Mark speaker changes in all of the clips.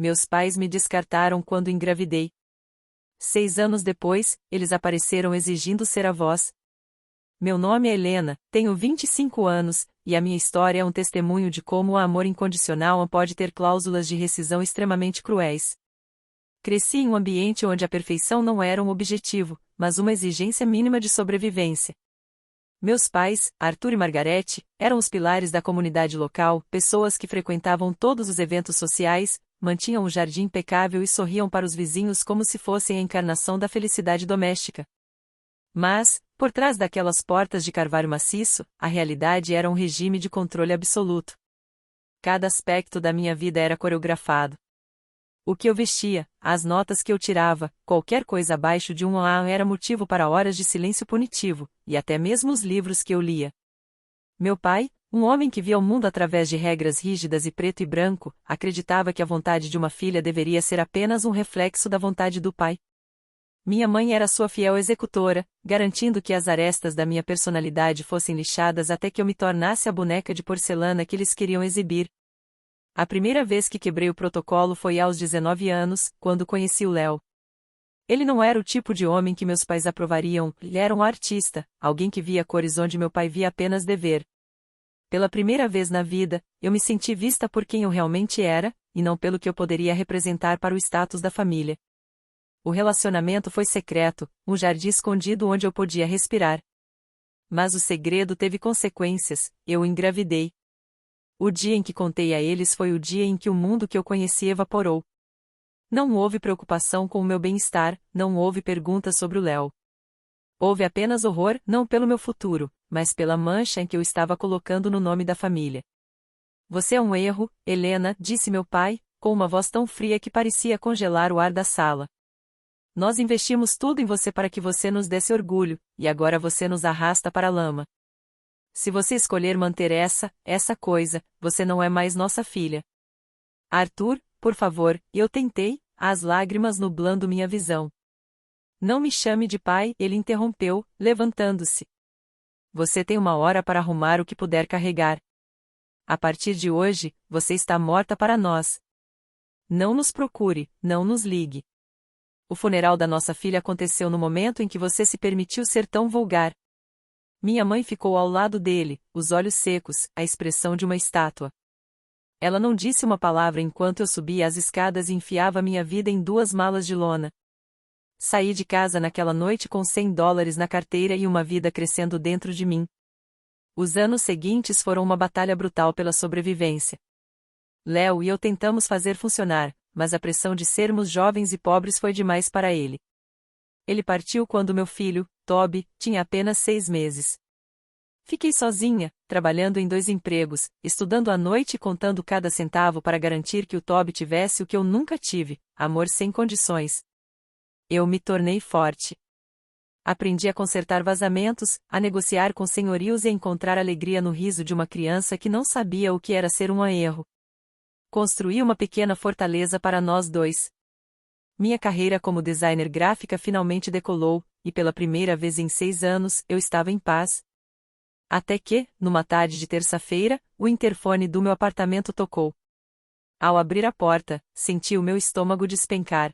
Speaker 1: Meus pais me descartaram quando engravidei. 6 anos depois, eles apareceram exigindo ser avós. Meu nome é Helena, tenho 25 anos, e a minha história é um testemunho de como o amor incondicional pode ter cláusulas de rescisão extremamente cruéis. Cresci em um ambiente onde a perfeição não era um objetivo, mas uma exigência mínima de sobrevivência. Meus pais, Arthur e Margarete, eram os pilares da comunidade local, pessoas que frequentavam todos os eventos sociais, mantinham um jardim impecável e sorriam para os vizinhos como se fossem a encarnação da felicidade doméstica. Mas, por trás daquelas portas de carvalho maciço, a realidade era um regime de controle absoluto. Cada aspecto da minha vida era coreografado. O que eu vestia, as notas que eu tirava, qualquer coisa abaixo de um A era motivo para horas de silêncio punitivo, e até mesmo os livros que eu lia. Meu pai, um homem que via o mundo através de regras rígidas e preto e branco, acreditava que a vontade de uma filha deveria ser apenas um reflexo da vontade do pai. Minha mãe era sua fiel executora, garantindo que as arestas da minha personalidade fossem lixadas até que eu me tornasse a boneca de porcelana que eles queriam exibir. A primeira vez que quebrei o protocolo foi aos 19 anos, quando conheci o Léo. Ele não era o tipo de homem que meus pais aprovariam, ele era um artista, alguém que via cores onde meu pai via apenas dever. Pela primeira vez na vida, eu me senti vista por quem eu realmente era, e não pelo que eu poderia representar para o status da família. O relacionamento foi secreto, um jardim escondido onde eu podia respirar. Mas o segredo teve consequências, eu engravidei. O dia em que contei a eles foi o dia em que o mundo que eu conheci evaporou. Não houve preocupação com o meu bem-estar, não houve perguntas sobre o Léo. Houve apenas horror, não pelo meu futuro, mas pela mancha em que eu estava colocando no nome da família. Você é um erro, Helena, disse meu pai, com uma voz tão fria que parecia congelar o ar da sala. Nós investimos tudo em você para que você nos desse orgulho, e agora você nos arrasta para a lama. Se você escolher manter essa coisa, você não é mais nossa filha. Arthur, por favor, eu tentei, as lágrimas nublando minha visão. Não me chame de pai, ele interrompeu, levantando-se. Você tem 1 hora para arrumar o que puder carregar. A partir de hoje, você está morta para nós. Não nos procure, não nos ligue. O funeral da nossa filha aconteceu no momento em que você se permitiu ser tão vulgar. Minha mãe ficou ao lado dele, os olhos secos, a expressão de uma estátua. Ela não disse uma palavra enquanto eu subia as escadas e enfiava minha vida em 2 malas de lona. Saí de casa naquela noite com $100 na carteira e uma vida crescendo dentro de mim. Os anos seguintes foram uma batalha brutal pela sobrevivência. Léo e eu tentamos fazer funcionar, mas a pressão de sermos jovens e pobres foi demais para ele. Ele partiu quando meu filho, Toby, tinha apenas 6 meses. Fiquei sozinha, trabalhando em 2 empregos, estudando à noite e contando cada centavo para garantir que o Toby tivesse o que eu nunca tive, amor sem condições. Eu me tornei forte. Aprendi a consertar vazamentos, a negociar com senhorios e a encontrar alegria no riso de uma criança que não sabia o que era ser um erro. Construí uma pequena fortaleza para nós dois. Minha carreira como designer gráfica finalmente decolou, e pela primeira vez em 6 anos, eu estava em paz. Até que, numa tarde de terça-feira, o interfone do meu apartamento tocou. Ao abrir a porta, senti o meu estômago despencar.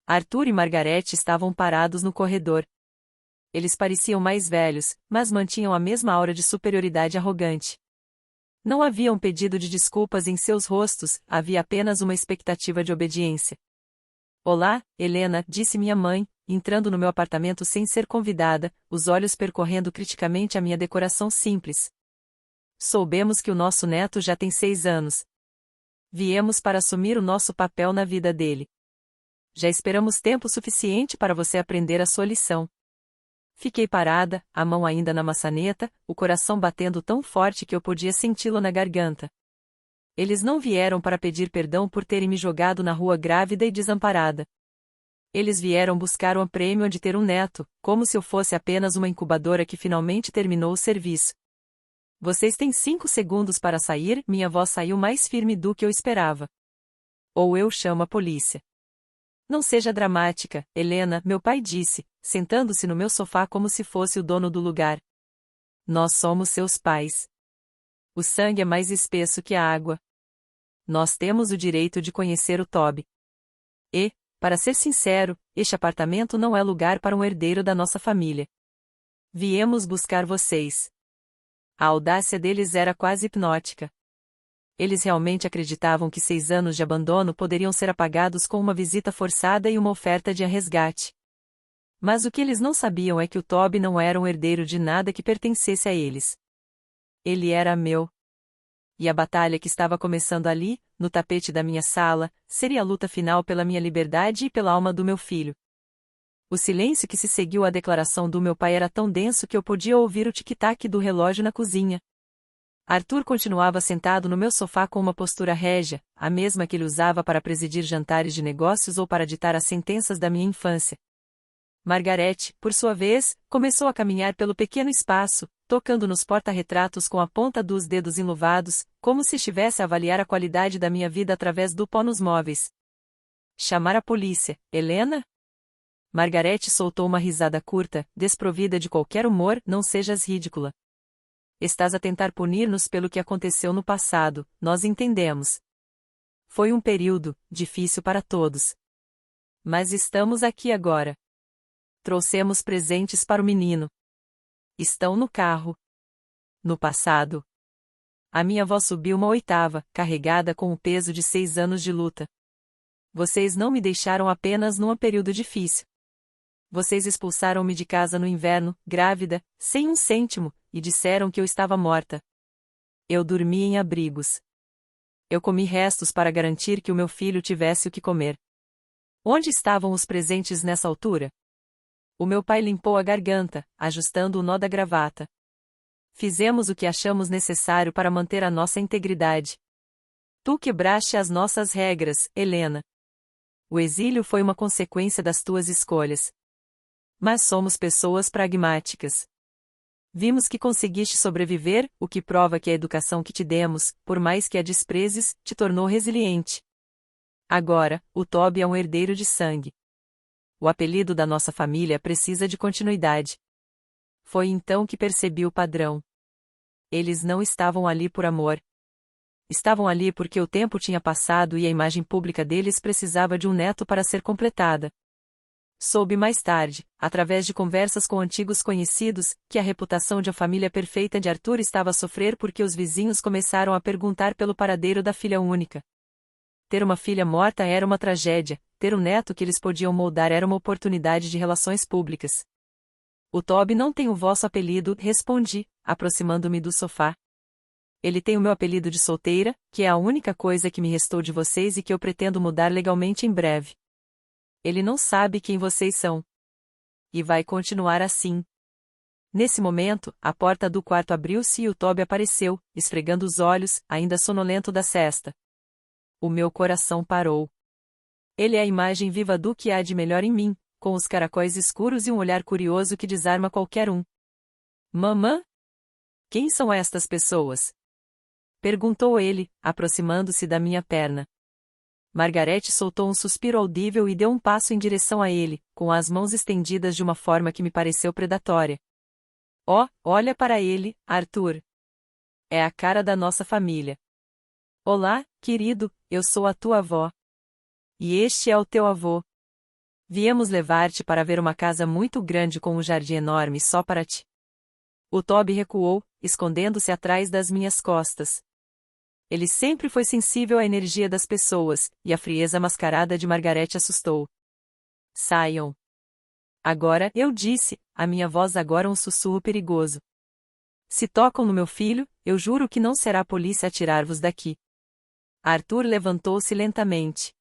Speaker 1: Arthur e Margarete estavam parados no corredor. Eles pareciam mais velhos, mas mantinham a mesma aura de superioridade arrogante. Não havia um pedido de desculpas em seus rostos, havia apenas uma expectativa de obediência. Olá, Helena, disse minha mãe, entrando no meu apartamento sem ser convidada, os olhos percorrendo criticamente a minha decoração simples. Soubemos que o nosso neto já tem 6 anos. Viemos para assumir o nosso papel na vida dele. Já esperamos tempo suficiente para você aprender a sua lição. Fiquei parada, a mão ainda na maçaneta, o coração batendo tão forte que eu podia senti-lo na garganta. Eles não vieram para pedir perdão por terem me jogado na rua grávida e desamparada. Eles vieram buscar o prêmio de ter um neto, como se eu fosse apenas uma incubadora que finalmente terminou o serviço. Vocês têm 5 segundos para sair, minha voz saiu mais firme do que eu esperava. Ou eu chamo a polícia. Não seja dramática, Helena, meu pai disse, sentando-se no meu sofá como se fosse o dono do lugar. Nós somos seus pais. O sangue é mais espesso que a água. Nós temos o direito de conhecer o Toby. E, para ser sincero, este apartamento não é lugar para um herdeiro da nossa família. Viemos buscar vocês. A audácia deles era quase hipnótica. Eles realmente acreditavam que 6 anos de abandono poderiam ser apagados com uma visita forçada e uma oferta de resgate. Mas o que eles não sabiam é que o Toby não era um herdeiro de nada que pertencesse a eles. Ele era meu. E a batalha que estava começando ali, no tapete da minha sala, seria a luta final pela minha liberdade e pela alma do meu filho. O silêncio que se seguiu à declaração do meu pai era tão denso que eu podia ouvir o tic-tac do relógio na cozinha. Arthur continuava sentado no meu sofá com uma postura régia, a mesma que ele usava para presidir jantares de negócios ou para ditar as sentenças da minha infância. Margarete, por sua vez, começou a caminhar pelo pequeno espaço, tocando nos porta-retratos com a ponta dos dedos enluvados, como se estivesse a avaliar a qualidade da minha vida através do pó nos móveis. Chamar a polícia, Helena? Margarete soltou uma risada curta, desprovida de qualquer humor, não sejas ridícula. Estás a tentar punir-nos pelo que aconteceu no passado, nós entendemos. Foi um período difícil para todos. Mas estamos aqui agora. Trouxemos presentes para o menino. Estão no carro. No passado. A minha avó subiu uma 8ª, carregada com o peso de 6 anos de luta. Vocês não me deixaram apenas num período difícil. Vocês expulsaram-me de casa no inverno, grávida, sem um cêntimo, e disseram que eu estava morta. Eu dormi em abrigos. Eu comi restos para garantir que o meu filho tivesse o que comer. Onde estavam os presentes nessa altura? O meu pai limpou a garganta, ajustando o nó da gravata. Fizemos o que achamos necessário para manter a nossa integridade. Tu quebraste as nossas regras, Helena. O exílio foi uma consequência das tuas escolhas. Mas somos pessoas pragmáticas. Vimos que conseguiste sobreviver, o que prova que a educação que te demos, por mais que a desprezes, te tornou resiliente. Agora, o Toby é um herdeiro de sangue. O apelido da nossa família precisa de continuidade. Foi então que percebi o padrão. Eles não estavam ali por amor. Estavam ali porque o tempo tinha passado e a imagem pública deles precisava de um neto para ser completada. Soube mais tarde, através de conversas com antigos conhecidos, que a reputação de a família perfeita de Arthur estava a sofrer porque os vizinhos começaram a perguntar pelo paradeiro da filha única. Ter uma filha morta era uma tragédia, ter um neto que eles podiam moldar era uma oportunidade de relações públicas. O Toby não tem o vosso apelido, respondi, aproximando-me do sofá. Ele tem o meu apelido de solteira, que é a única coisa que me restou de vocês e que eu pretendo mudar legalmente em breve. Ele não sabe quem vocês são. E vai continuar assim. Nesse momento, a porta do quarto abriu-se e o Toby apareceu, esfregando os olhos, ainda sonolento da sesta. O meu coração parou. Ele é a imagem viva do que há de melhor em mim, com os caracóis escuros e um olhar curioso que desarma qualquer um. Mamã? Quem são estas pessoas? Perguntou ele, aproximando-se da minha perna. Margarete soltou um suspiro audível e deu um passo em direção a ele, com as mãos estendidas de uma forma que me pareceu predatória. Oh, olha para ele, Arthur. É a cara da nossa família. Olá, querido, eu sou a tua avó. E este é o teu avô. Viemos levar-te para ver uma casa muito grande com um jardim enorme só para ti. O Toby recuou, escondendo-se atrás das minhas costas. Ele sempre foi sensível à energia das pessoas, e a frieza mascarada de Margarete assustou. Saiam. Agora, eu disse, a minha voz agora um sussurro perigoso. Se tocam no meu filho, eu juro que não será a polícia a tirar-vos daqui. Arthur levantou-se lentamente.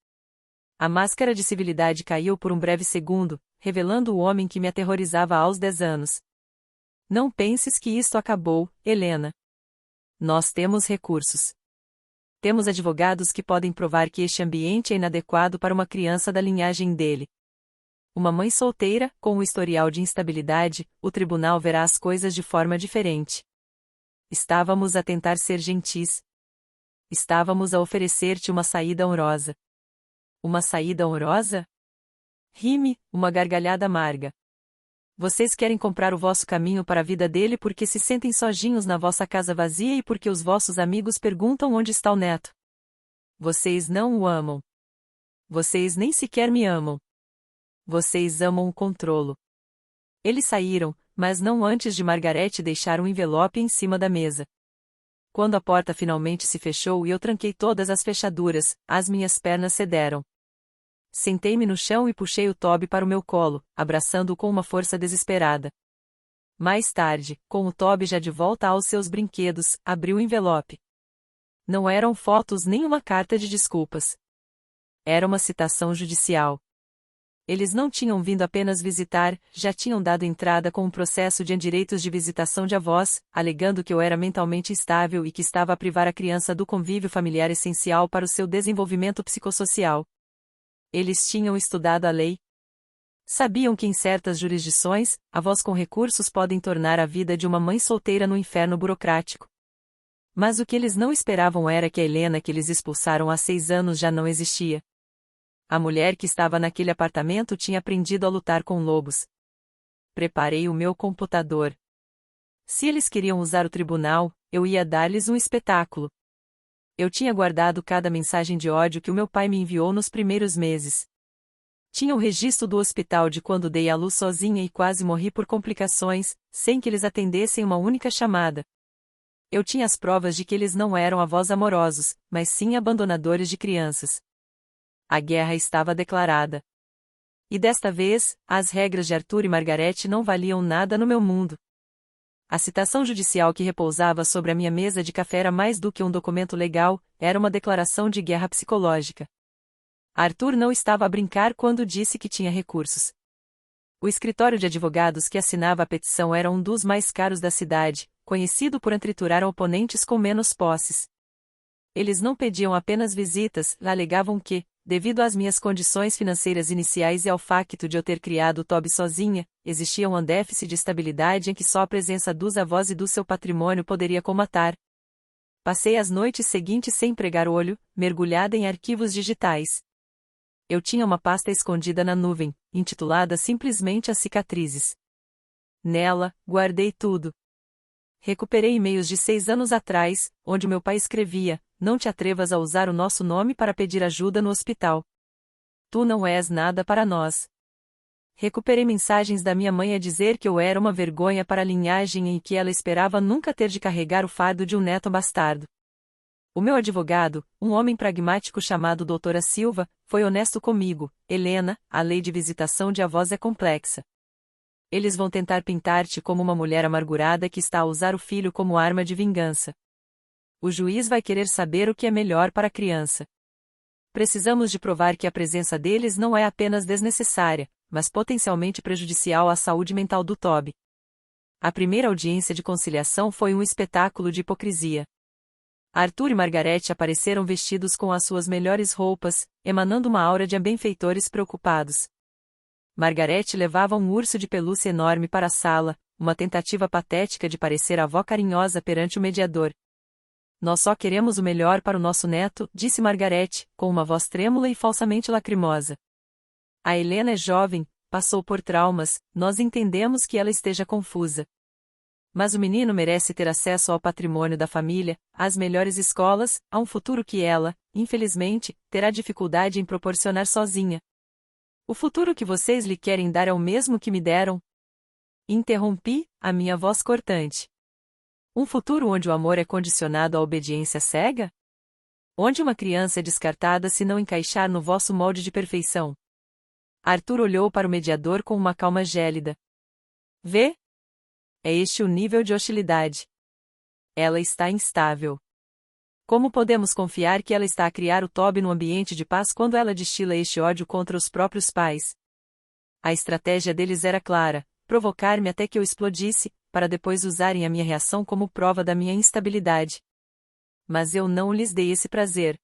Speaker 1: A máscara de civilidade caiu por um breve segundo, revelando o homem que me aterrorizava aos 10 anos. Não penses que isto acabou, Helena. Nós temos recursos. Temos advogados que podem provar que este ambiente é inadequado para uma criança da linhagem dele. Uma mãe solteira, com um historial de instabilidade, o tribunal verá as coisas de forma diferente. Estávamos a tentar ser gentis. Estávamos a oferecer-te uma saída honrosa. Uma saída honrosa? Rime, uma gargalhada amarga. Vocês querem comprar o vosso caminho para a vida dele porque se sentem sozinhos na vossa casa vazia e porque os vossos amigos perguntam onde está o neto. Vocês não o amam. Vocês nem sequer me amam. Vocês amam o controlo. Eles saíram, mas não antes de Margarete deixar um envelope em cima da mesa. Quando a porta finalmente se fechou e eu tranquei todas as fechaduras, as minhas pernas cederam. Sentei-me no chão e puxei o Toby para o meu colo, abraçando-o com uma força desesperada. Mais tarde, com o Toby já de volta aos seus brinquedos, abri o envelope. Não eram fotos nem uma carta de desculpas. Era uma citação judicial. Eles não tinham vindo apenas visitar, já tinham dado entrada com um processo de direitos de visitação de avós, alegando que eu era mentalmente instável e que estava a privar a criança do convívio familiar essencial para o seu desenvolvimento psicossocial. Eles tinham estudado a lei. Sabiam que em certas jurisdições, avós com recursos podem tornar a vida de uma mãe solteira no inferno burocrático. Mas o que eles não esperavam era que a Helena que eles expulsaram há 6 anos já não existia. A mulher que estava naquele apartamento tinha aprendido a lutar com lobos. Preparei o meu computador. Se eles queriam usar o tribunal, eu ia dar-lhes um espetáculo. Eu tinha guardado cada mensagem de ódio que o meu pai me enviou nos primeiros meses. Tinha o registro do hospital de quando dei à luz sozinha e quase morri por complicações, sem que eles atendessem uma única chamada. Eu tinha as provas de que eles não eram avós amorosos, mas sim abandonadores de crianças. A guerra estava declarada. E desta vez, as regras de Arthur e Margarete não valiam nada no meu mundo. A citação judicial que repousava sobre a minha mesa de café era mais do que um documento legal, era uma declaração de guerra psicológica. Arthur não estava a brincar quando disse que tinha recursos. O escritório de advogados que assinava a petição era um dos mais caros da cidade, conhecido por triturar oponentes com menos posses. Eles não pediam apenas visitas, alegavam que, devido às minhas condições financeiras iniciais e ao facto de eu ter criado o Toby sozinha, existia um déficit de estabilidade em que só a presença dos avós e do seu patrimônio poderia colmatar. Passei as noites seguintes sem pregar olho, mergulhada em arquivos digitais. Eu tinha uma pasta escondida na nuvem, intitulada simplesmente As Cicatrizes. Nela, guardei tudo. Recuperei e-mails de 6 anos atrás, onde meu pai escrevia: "Não te atrevas a usar o nosso nome para pedir ajuda no hospital. Tu não és nada para nós." Recuperei mensagens da minha mãe a dizer que eu era uma vergonha para a linhagem e que ela esperava nunca ter de carregar o fardo de um neto bastardo. O meu advogado, um homem pragmático chamado Dra. Silva, foi honesto comigo: "Helena, a lei de visitação de avós é complexa. Eles vão tentar pintar-te como uma mulher amargurada que está a usar o filho como arma de vingança. O juiz vai querer saber o que é melhor para a criança. Precisamos de provar que a presença deles não é apenas desnecessária, mas potencialmente prejudicial à saúde mental do Toby." A primeira audiência de conciliação foi um espetáculo de hipocrisia. Arthur e Margarete apareceram vestidos com as suas melhores roupas, emanando uma aura de benfeitores preocupados. Margarete levava um urso de pelúcia enorme para a sala, uma tentativa patética de parecer avó carinhosa perante o mediador. "Nós só queremos o melhor para o nosso neto", disse Margarete, com uma voz trêmula e falsamente lacrimosa. "A Helena é jovem, passou por traumas, nós entendemos que ela esteja confusa. Mas o menino merece ter acesso ao patrimônio da família, às melhores escolas, a um futuro que ela, infelizmente, terá dificuldade em proporcionar sozinha. O futuro que vocês lhe querem dar é o mesmo que me deram?" Interrompi, a minha voz cortante. "Um futuro onde o amor é condicionado à obediência cega? Onde uma criança é descartada se não encaixar no vosso molde de perfeição?" Arthur olhou para o mediador com uma calma gélida. "Vê? É este o nível de hostilidade. Ela está instável. Como podemos confiar que ela está a criar o Toby num ambiente de paz quando ela destila este ódio contra os próprios pais? A estratégia deles era clara: provocar-me até que eu explodisse, para depois usarem a minha reação como prova da minha instabilidade. Mas eu não lhes dei esse prazer.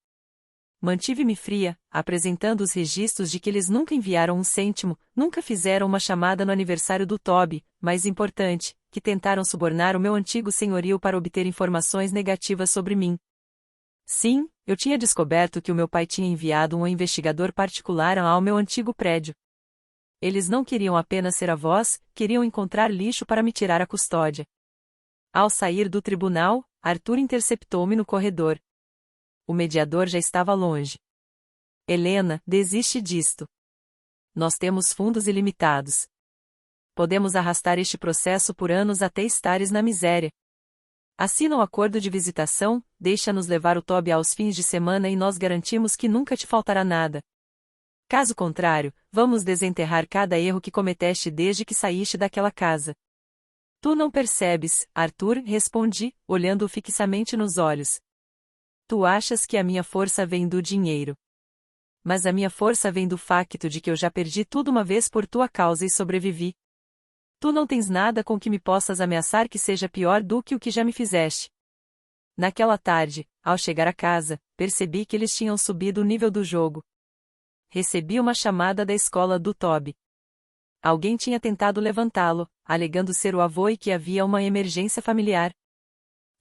Speaker 1: Mantive-me fria, apresentando os registros de que eles nunca enviaram um cêntimo, nunca fizeram uma chamada no aniversário do Toby, mais importante, que tentaram subornar o meu antigo senhorio para obter informações negativas sobre mim. Sim, eu tinha descoberto que o meu pai tinha enviado um investigador particular ao meu antigo prédio. Eles não queriam apenas ser avós, queriam encontrar lixo para me tirar a custódia. Ao sair do tribunal, Arthur interceptou-me no corredor. O mediador já estava longe. Helena, desiste disto. Nós temos fundos ilimitados. Podemos arrastar este processo por anos até estares na miséria. Assina um acordo de visitação, deixa-nos levar o Toby aos fins de semana e nós garantimos que nunca te faltará nada. Caso contrário, vamos desenterrar cada erro que cometeste desde que saíste daquela casa. Tu não percebes, Arthur, respondi, olhando-o fixamente nos olhos. Tu achas que a minha força vem do dinheiro. Mas a minha força vem do facto de que eu já perdi tudo uma vez por tua causa e sobrevivi. Tu não tens nada com que me possas ameaçar que seja pior do que o que já me fizeste. Naquela tarde, ao chegar a casa, percebi que eles tinham subido o nível do jogo. Recebi uma chamada da escola do Toby. Alguém tinha tentado levantá-lo, alegando ser o avô e que havia uma emergência familiar.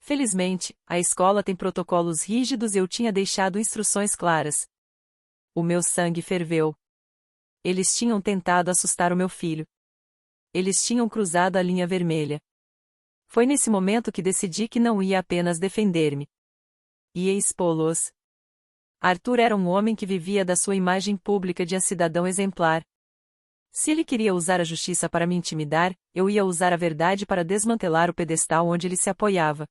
Speaker 1: Felizmente, a escola tem protocolos rígidos e eu tinha deixado instruções claras. O meu sangue ferveu. Eles tinham tentado assustar o meu filho. Eles tinham cruzado a linha vermelha. Foi nesse momento que decidi que não ia apenas defender-me. Ia expô-los. Arthur era um homem que vivia da sua imagem pública de cidadão exemplar. Se ele queria usar a justiça para me intimidar, eu ia usar a verdade para desmantelar o pedestal onde ele se apoiava.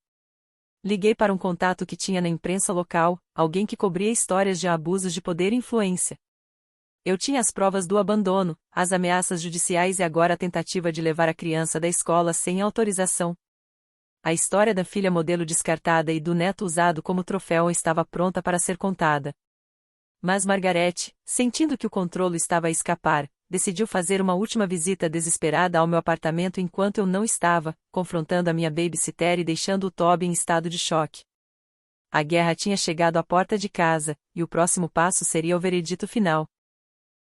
Speaker 1: Liguei para um contato que tinha na imprensa local, alguém que cobria histórias de abusos de poder e influência. Eu tinha as provas do abandono, as ameaças judiciais e agora a tentativa de levar a criança da escola sem autorização. A história da filha modelo descartada e do neto usado como troféu estava pronta para ser contada. Mas Margarete, sentindo que o controle estava a escapar, decidiu fazer uma última visita desesperada ao meu apartamento enquanto eu não estava, confrontando a minha babysitter e deixando o Toby em estado de choque. A guerra tinha chegado à porta de casa, e o próximo passo seria o veredito final.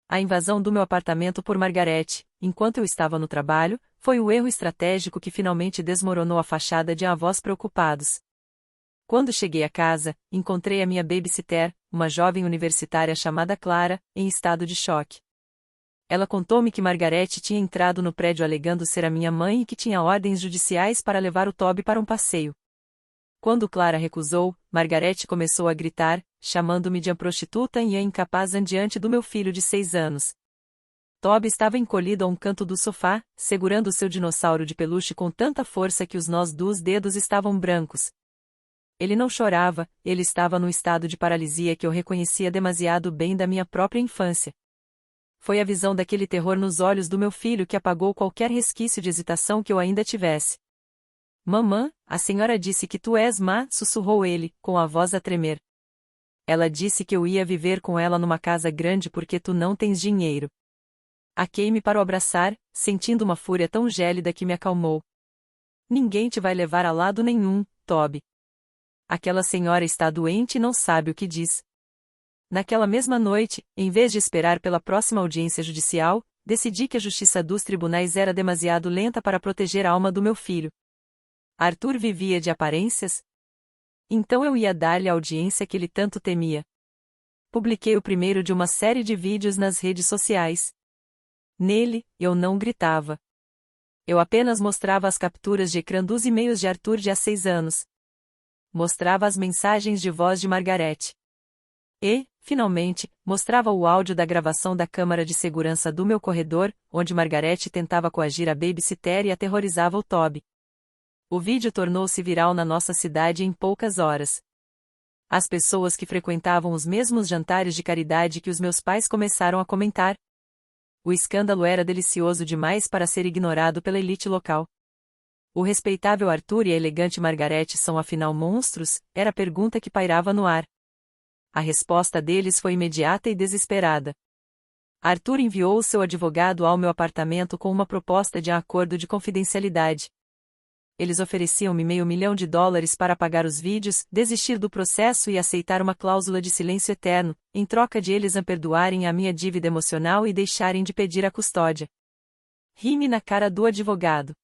Speaker 1: A invasão do meu apartamento por Margarete, enquanto eu estava no trabalho, foi o erro estratégico que finalmente desmoronou a fachada de avós preocupados. Quando cheguei à casa, encontrei a minha babysitter, uma jovem universitária chamada Clara, em estado de choque. Ela contou-me que Margarete tinha entrado no prédio alegando ser a minha mãe e que tinha ordens judiciais para levar o Toby para um passeio. Quando Clara recusou, Margarete começou a gritar, chamando-me de prostituta e incapaz diante do meu filho de 6 anos. Toby estava encolhido a um canto do sofá, segurando seu dinossauro de peluche com tanta força que os nós dos dedos estavam brancos. Ele não chorava, ele estava num estado de paralisia que eu reconhecia demasiado bem da minha própria infância. Foi a visão daquele terror nos olhos do meu filho que apagou qualquer resquício de hesitação que eu ainda tivesse. Mamã, a senhora disse que tu és má, sussurrou ele, com a voz a tremer. Ela disse que eu ia viver com ela numa casa grande porque tu não tens dinheiro. Aquei-me para o abraçar, sentindo uma fúria tão gélida que me acalmou. Ninguém te vai levar a lado nenhum, Toby. Aquela senhora está doente e não sabe o que diz. Naquela mesma noite, em vez de esperar pela próxima audiência judicial, decidi que a justiça dos tribunais era demasiado lenta para proteger a alma do meu filho. Arthur vivia de aparências? Então eu ia dar-lhe a audiência que ele tanto temia. Publiquei o primeiro de uma série de vídeos nas redes sociais. Nele, eu não gritava. Eu apenas mostrava as capturas de ecrã dos e-mails de Arthur de há 6 anos. Mostrava as mensagens de voz de Margarete. E, finalmente, mostrava o áudio da gravação da câmara de segurança do meu corredor, onde Margarete tentava coagir a babysitter e aterrorizava o Toby. O vídeo tornou-se viral na nossa cidade em poucas horas. As pessoas que frequentavam os mesmos jantares de caridade que os meus pais começaram a comentar. O escândalo era delicioso demais para ser ignorado pela elite local. O respeitável Arthur e a elegante Margarete são afinal monstros? Era a pergunta que pairava no ar. A resposta deles foi imediata e desesperada. Arthur enviou seu advogado ao meu apartamento com uma proposta de acordo de confidencialidade. Eles ofereciam-me $500,000 para apagar os vídeos, desistir do processo e aceitar uma cláusula de silêncio eterno, em troca de eles perdoarem a minha dívida emocional e deixarem de pedir a custódia. Ri-me na cara do advogado.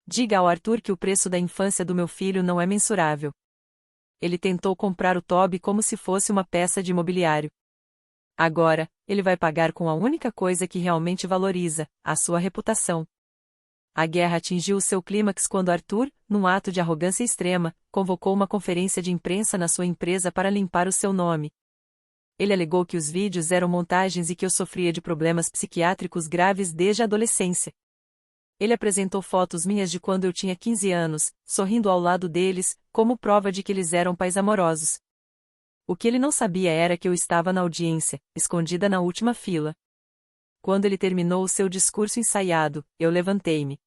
Speaker 1: Diga ao Arthur que o preço da infância do meu filho não é mensurável. Ele tentou comprar o Toby como se fosse uma peça de imobiliário. Agora, ele vai pagar com a única coisa que realmente valoriza, a sua reputação. A guerra atingiu o seu clímax quando Arthur, num ato de arrogância extrema, convocou uma conferência de imprensa na sua empresa para limpar o seu nome. Ele alegou que os vídeos eram montagens e que eu sofria de problemas psiquiátricos graves desde a adolescência. Ele apresentou fotos minhas de quando eu tinha 15 anos, sorrindo ao lado deles, como prova de que eles eram pais amorosos. O que ele não sabia era que eu estava na audiência, escondida na última fila. Quando ele terminou o seu discurso ensaiado, eu levantei-me.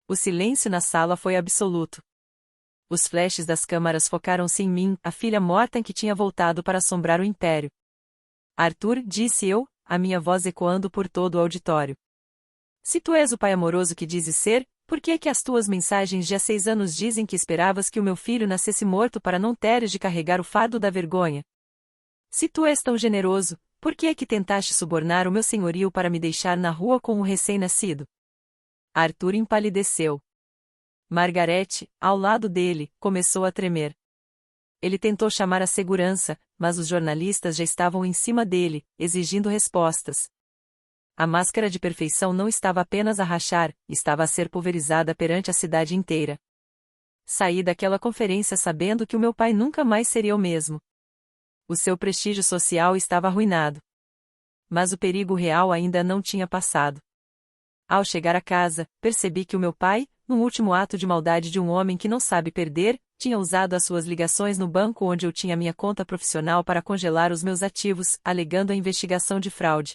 Speaker 1: O silêncio na sala foi absoluto. Os flashes das câmaras focaram-se em mim, a filha morta em que tinha voltado para assombrar o império. Arthur, disse eu, a minha voz ecoando por todo o auditório. Se tu és o pai amoroso que dizes ser, por que é que as tuas mensagens de há 6 anos dizem que esperavas que o meu filho nascesse morto para não teres de carregar o fardo da vergonha? Se tu és tão generoso, por que é que tentaste subornar o meu senhorio para me deixar na rua com um recém-nascido? Arthur empalideceu. Margarete, ao lado dele, começou a tremer. Ele tentou chamar a segurança, mas os jornalistas já estavam em cima dele, exigindo respostas. A máscara de perfeição não estava apenas a rachar, estava a ser pulverizada perante a cidade inteira. Saí daquela conferência sabendo que o meu pai nunca mais seria o mesmo. O seu prestígio social estava arruinado. Mas o perigo real ainda não tinha passado. Ao chegar a casa, percebi que o meu pai, num último ato de maldade de um homem que não sabe perder, tinha usado as suas ligações no banco onde eu tinha minha conta profissional para congelar os meus ativos, alegando a investigação de fraude.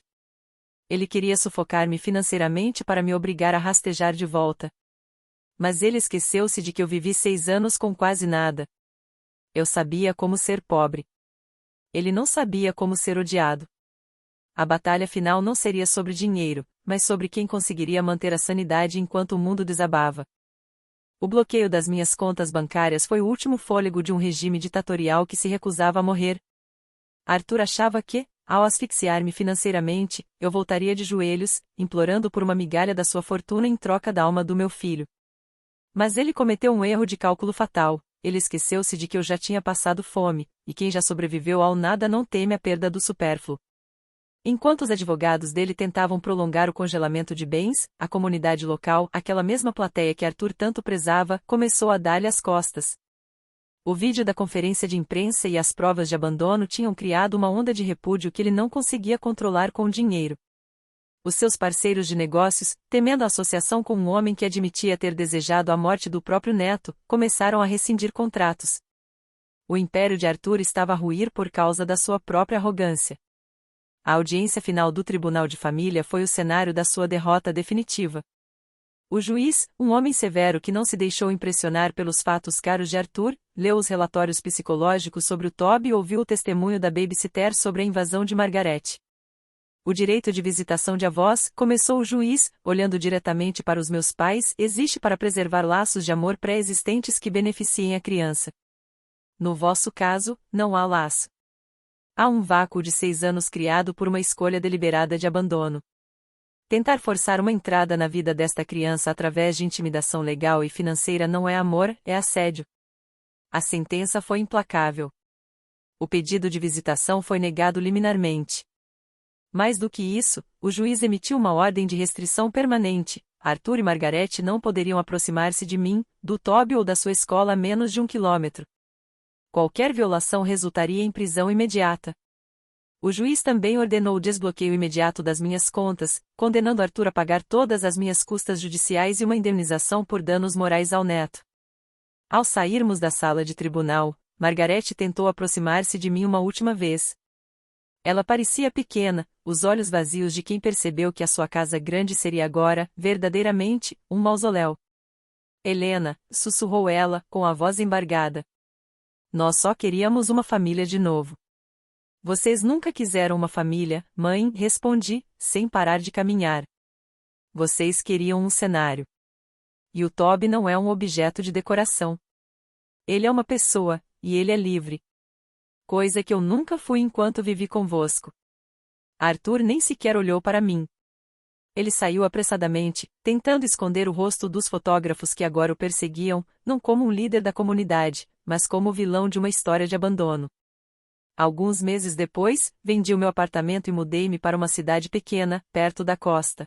Speaker 1: Ele queria sufocar-me financeiramente para me obrigar a rastejar de volta. Mas ele esqueceu-se de que eu vivi 6 anos com quase nada. Eu sabia como ser pobre. Ele não sabia como ser odiado. A batalha final não seria sobre dinheiro, mas sobre quem conseguiria manter a sanidade enquanto o mundo desabava. O bloqueio das minhas contas bancárias foi o último fôlego de um regime ditatorial que se recusava a morrer. Arthur achava que, ao asfixiar-me financeiramente, eu voltaria de joelhos, implorando por uma migalha da sua fortuna em troca da alma do meu filho. Mas ele cometeu um erro de cálculo fatal. Ele esqueceu-se de que eu já tinha passado fome, e quem já sobreviveu ao nada não teme a perda do supérfluo. Enquanto os advogados dele tentavam prolongar o congelamento de bens, a comunidade local, aquela mesma plateia que Arthur tanto prezava, começou a dar-lhe as costas. O vídeo da conferência de imprensa e as provas de abandono tinham criado uma onda de repúdio que ele não conseguia controlar com o dinheiro. Os seus parceiros de negócios, temendo a associação com um homem que admitia ter desejado a morte do próprio neto, começaram a rescindir contratos. O império de Arthur estava a ruir por causa da sua própria arrogância. A audiência final do Tribunal de Família foi o cenário da sua derrota definitiva. O juiz, um homem severo que não se deixou impressionar pelos fatos caros de Arthur, leu os relatórios psicológicos sobre o Toby e ouviu o testemunho da babysitter sobre a invasão de Margarete. O direito de visitação de avós, começou o juiz, olhando diretamente para os meus pais, existe para preservar laços de amor pré-existentes que beneficiem a criança. No vosso caso, não há laço. Há um vácuo de 6 anos criado por uma escolha deliberada de abandono. Tentar forçar uma entrada na vida desta criança através de intimidação legal e financeira não é amor, é assédio. A sentença foi implacável. O pedido de visitação foi negado liminarmente. Mais do que isso, o juiz emitiu uma ordem de restrição permanente. Arthur e Margarete não poderiam aproximar-se de mim, do Toby ou da sua escola a menos de 1 quilômetro. Qualquer violação resultaria em prisão imediata. O juiz também ordenou o desbloqueio imediato das minhas contas, condenando Arthur a pagar todas as minhas custas judiciais e uma indenização por danos morais ao neto. Ao sairmos da sala de tribunal, Margarete tentou aproximar-se de mim uma última vez. Ela parecia pequena, os olhos vazios de quem percebeu que a sua casa grande seria agora, verdadeiramente, um mausoléu. Helena, sussurrou ela, com a voz embargada. Nós só queríamos uma família de novo. Vocês nunca quiseram uma família, mãe, respondi, sem parar de caminhar. Vocês queriam um cenário. E o Toby não é um objeto de decoração. Ele é uma pessoa, e ele é livre. Coisa que eu nunca fui enquanto vivi convosco. Arthur nem sequer olhou para mim. Ele saiu apressadamente, tentando esconder o rosto dos fotógrafos que agora o perseguiam, não como um líder da comunidade, mas como o vilão de uma história de abandono. Alguns meses depois, vendi o meu apartamento e mudei-me para uma cidade pequena, perto da costa.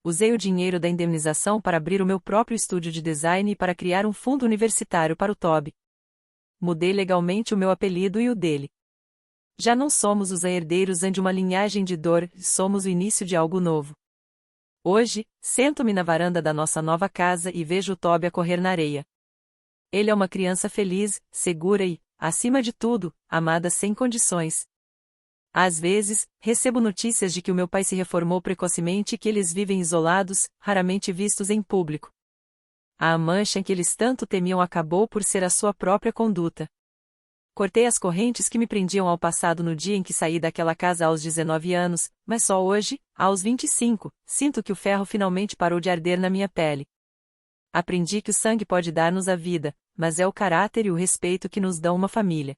Speaker 1: Usei o dinheiro da indemnização para abrir o meu próprio estúdio de design e para criar um fundo universitário para o Toby. Mudei legalmente o meu apelido e o dele. Já não somos os herdeiros de uma linhagem de dor, somos o início de algo novo. Hoje, sento-me na varanda da nossa nova casa e vejo o Toby a correr na areia. Ele é uma criança feliz, segura e, acima de tudo, amada sem condições. Às vezes, recebo notícias de que o meu pai se reformou precocemente e que eles vivem isolados, raramente vistos em público. A mancha que eles tanto temiam acabou por ser a sua própria conduta. Cortei as correntes que me prendiam ao passado no dia em que saí daquela casa aos 19 anos, mas só hoje, aos 25, sinto que o ferro finalmente parou de arder na minha pele. Aprendi que o sangue pode dar-nos a vida, mas é o caráter e o respeito que nos dão uma família.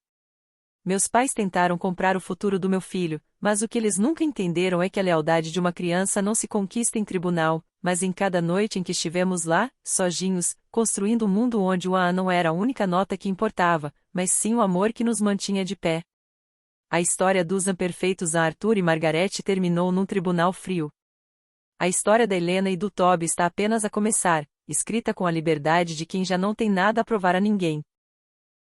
Speaker 1: Meus pais tentaram comprar o futuro do meu filho, mas o que eles nunca entenderam é que a lealdade de uma criança não se conquista em tribunal, mas em cada noite em que estivemos lá, sozinhos, construindo um mundo onde o A não era a única nota que importava, mas sim o amor que nos mantinha de pé. A história dos imperfeitos Arthur e Margaret terminou num tribunal frio. A história da Helena e do Toby está apenas a começar, escrita com a liberdade de quem já não tem nada a provar a ninguém.